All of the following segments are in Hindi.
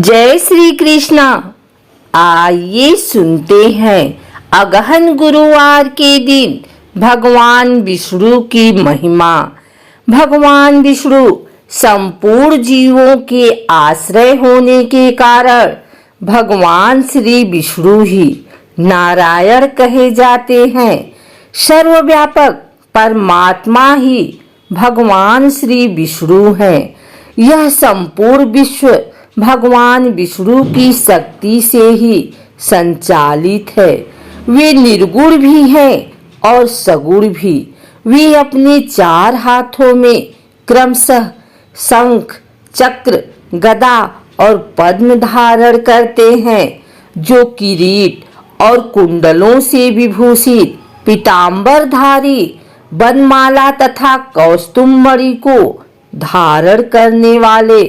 जय श्री कृष्णा। आइए सुनते हैं अगहन गुरुवार के दिन भगवान विष्णु की महिमा। भगवान विष्णु संपूर्ण जीवों के आश्रय होने के कारण भगवान श्री विष्णु ही नारायण कहे जाते हैं। सर्वव्यापक परमात्मा ही भगवान श्री विष्णु हैं। यह संपूर्ण विश्व भगवान विष्णु की शक्ति से ही संचालित है। वे निर्गुण भी हैं और सगुण भी। वे अपने चार हाथों में क्रमशः शंख, चक्र, गदा और पद्म धारण करते हैं, जो किरीट और कुंडलों से विभूषित पीतांबरधारी बनमाला तथा कौस्तुभमणि को धारण करने वाले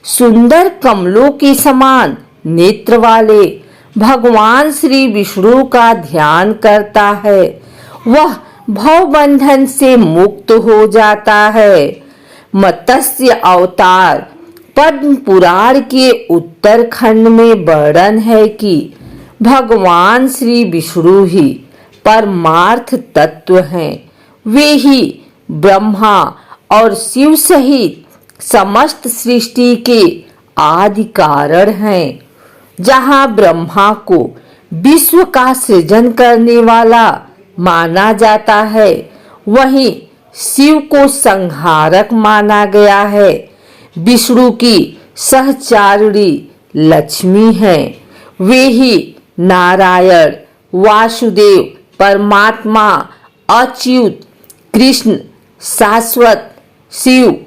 सुंदर कमलों के समान नेत्र वाले भगवान श्री विष्णु का ध्यान करता है, वह भवबंधन से मुक्त हो जाता है। मत्स्य अवतार पद्म पुराण के उत्तरखंड में वर्णन है कि भगवान श्री विष्णु ही परमार्थ तत्व हैं। वे ही ब्रह्मा और शिव सहित समस्त सृष्टि के आदि कारण हैं। जहाँ ब्रह्मा को विश्व का सृजन करने वाला माना जाता है, वहीं शिव को संहारक माना गया है। विष्णु की सहचारिणी लक्ष्मी हैं। वे ही नारायण, वासुदेव, परमात्मा, अच्युत, कृष्ण, शाश्वत, शिव,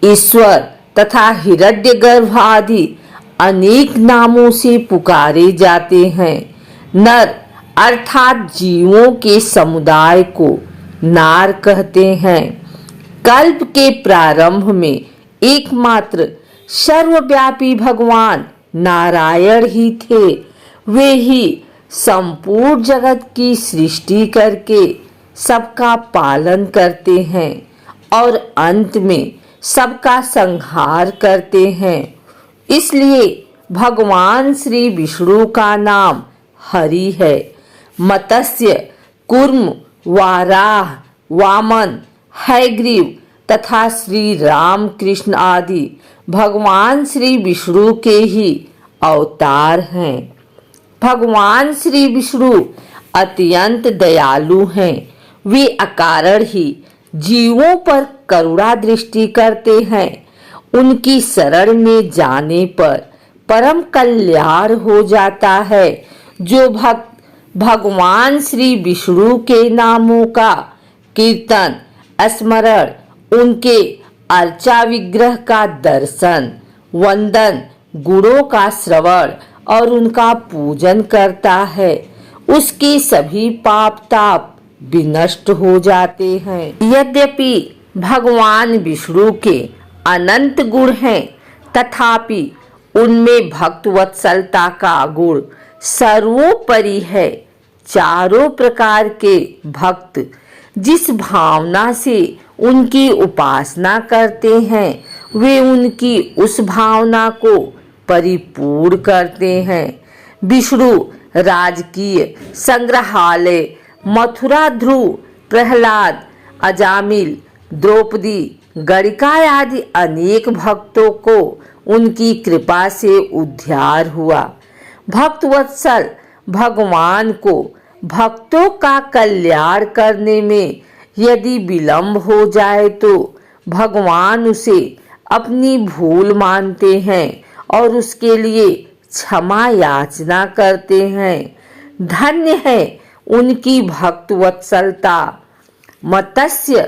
ईश्वर तथा हिरण्यगर्भ आदि अनेक नामों से पुकारे जाते हैं। नर अर्थात जीवों के समुदाय को नार कहते हैं। कल्प के प्रारंभ में एकमात्र सर्वव्यापी भगवान नारायण ही थे। वे ही संपूर्ण जगत की सृष्टि करके सबका पालन करते हैं और अंत में सबका संहार करते हैं। इसलिए भगवान श्री विष्णु का नाम हरि है। मत्स्य, कूर्म, वाराह, वामन, हयग्रीव तथा श्री राम कृष्ण आदि भगवान श्री विष्णु के ही अवतार हैं। भगवान श्री विष्णु अत्यंत दयालु हैं। वे अकारण ही जीवों पर करुणा दृष्टि करते हैं। उनकी शरण में जाने पर परम कल्याण हो जाता है। जो भक्त भगवान श्री विष्णु के नामों का कीर्तन, स्मरण, उनके अर्चा विग्रह का दर्शन, वंदन, गुणों का श्रवण और उनका पूजन करता है, उसके सभी पाप ताप विनष्ट हो जाते हैं। यद्यपि भगवान विष्णु के अनंत गुण हैं, तथापि उनमें भक्त वत्सलता का गुण सर्वोपरि है। चारों प्रकार के भक्त जिस भावना से उनकी उपासना करते हैं, वे उनकी उस भावना को परिपूर्ण करते हैं। विष्णु राजकीय संग्रहालय, मथुरा ध्रुव, प्रहलाद, अजामिल, द्रौपदी, गणिका आदि अनेक भक्तों को उनकी कृपा से उद्धार हुआ। भक्त वत्सल भगवान को भक्तों का कल्याण करने में यदि विलंब हो जाए तो भगवान उसे अपनी भूल मानते हैं और उसके लिए क्षमा याचना करते हैं। धन्य है उनकी भक्त वत्सलता। मत्स्य,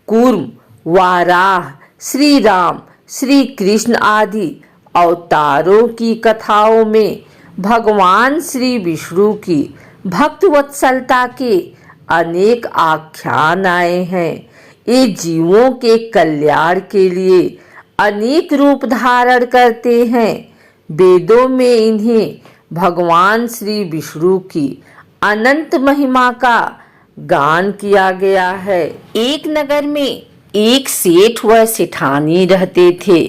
कूर्म, वाराह, श्री राम, श्री कृष्ण आदि अवतारों की कथाओं में भगवान श्री विष्णु की भक्त वत्सलता के अनेक आख्यान आए हैं। ये जीवों के कल्याण के लिए अनेक रूप धारण करते हैं। वेदों में इन्हें भगवान श्री विष्णु की अनंत महिमा का गान किया गया है। एक नगर में एक सेठ व सेठानी रहते थे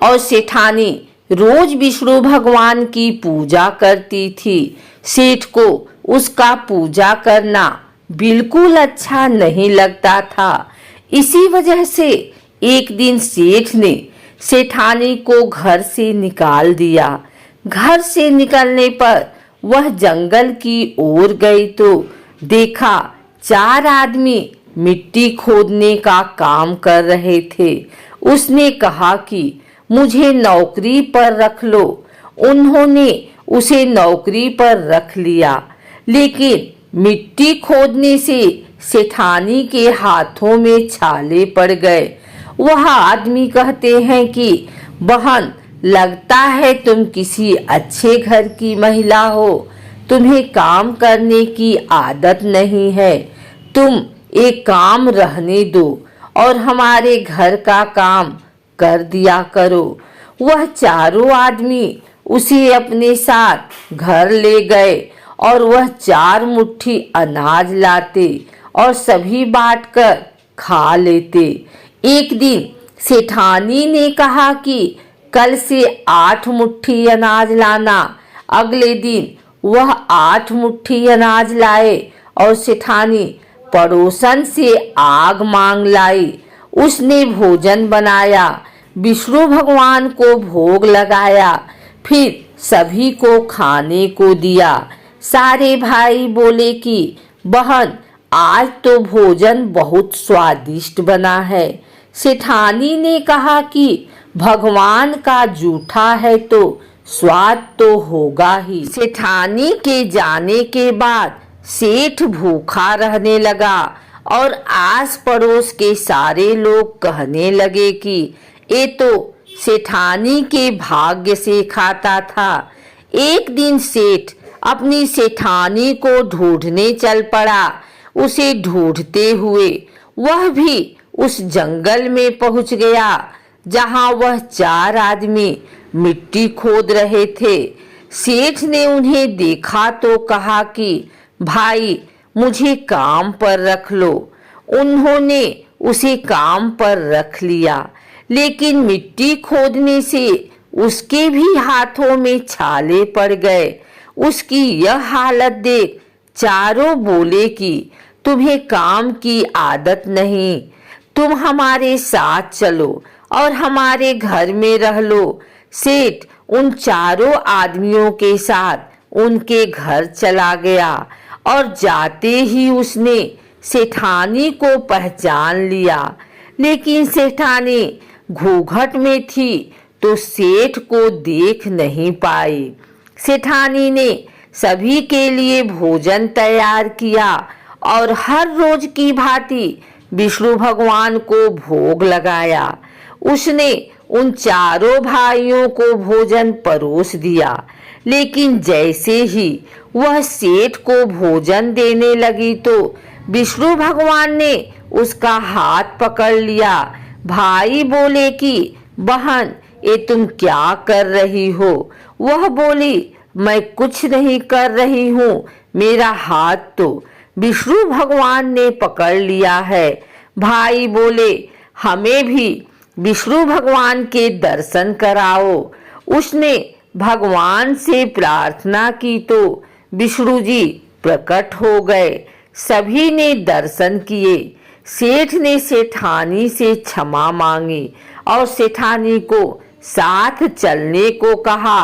और सेठानी रोज विष्णु भगवान की पूजा करती थी। सेठ को उसका पूजा करना बिल्कुल अच्छा नहीं लगता था। इसी वजह से एक दिन सेठ ने सेठानी को घर से निकाल दिया। घर से निकलने पर वह जंगल की ओर गई तो देखा 4 आदमी मिट्टी खोदने का काम कर रहे थे। उसने कहा कि मुझे नौकरी पर रख लो। उन्होंने उसे नौकरी पर रख लिया, लेकिन मिट्टी खोदने से सेठानी के हाथों में छाले पड़ गए। वह आदमी कहते हैं कि बहन, लगता है तुम किसी अच्छे घर की महिला हो। तुम्हें काम करने की आदत नहीं है। तुम एक काम रहने दो और हमारे घर का काम कर दिया करो। वह चारों आदमी उसे अपने साथ घर ले गए और वह 4 मुट्ठी अनाज लाते और सभी बांटकर खा लेते। एक दिन सेठानी ने कहा कि कल से 8 मुट्ठी अनाज लाना। अगले दिन वह 8 मुट्ठी अनाज लाए और सेठानी पड़ोसन से आग मांग लाई। उसने भोजन बनाया, विष्णु भगवान को भोग लगाया, फिर सभी को खाने को दिया। सारे भाई बोले कि बहन, आज तो भोजन बहुत स्वादिष्ट बना है। सेठानी ने कहा कि भगवान का जूठा है तो स्वाद तो होगा ही। सेठानी के जाने के बाद सेठ भूखा रहने लगा और आस पड़ोस के सारे लोग कहने लगे कि ये तो सेठानी के भाग्य से खाता था। एक दिन सेठ अपनी सेठानी को ढूंढने चल पड़ा। उसे ढूंढते हुए वह भी उस जंगल में पहुंच गया जहां वह 4 आदमी मिट्टी खोद रहे थे। सेठ ने उन्हें देखा तो कहा कि भाई, मुझे काम पर रख लो। उन्होंने उसे काम पर रख लिया, लेकिन मिट्टी खोदने से उसके भी हाथों में छाले पड़ गए। उसकी यह हालत देख चारों बोले कि तुम्हें काम की आदत नहीं, तुम हमारे साथ चलो और हमारे घर में रह लो। सेठ उन चारों आदमियों के साथ उनके घर चला गया और जाते ही उसने सेठानी को पहचान लिया, लेकिन सेठानी घूंघट में थी तो सेठ को देख नहीं पाई। सेठानी ने सभी के लिए भोजन तैयार किया और हर रोज की भांति विष्णु भगवान को भोग लगाया। उसने उन चारों भाइयों को भोजन परोस दिया, लेकिन जैसे ही वह सेठ को भोजन देने लगी तो विष्णु भगवान ने उसका हाथ पकड़ लिया। भाई बोले कि बहन, ये तुम क्या कर रही हो? वह बोली, मैं कुछ नहीं कर रही हूँ, मेरा हाथ तो विष्णु भगवान ने पकड़ लिया है। भाई बोले, हमें भी विष्णु भगवान के दर्शन कराओ। उसने भगवान से प्रार्थना की तो विष्णु जी प्रकट हो गए। सभी ने दर्शन किए। सेठ ने सेठानी से क्षमा मांगी और सेठानी को साथ चलने को कहा।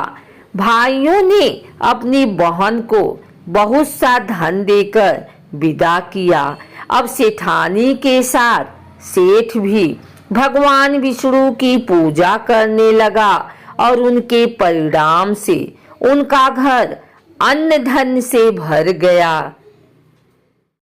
भाइयों ने अपनी बहन को बहुत सा धन देकर विदा किया। अब सेठानी के साथ सेठ भी भगवान विष्णु की पूजा करने लगा और उनके परिणाम से उनका घर अन्न धन से भर गया।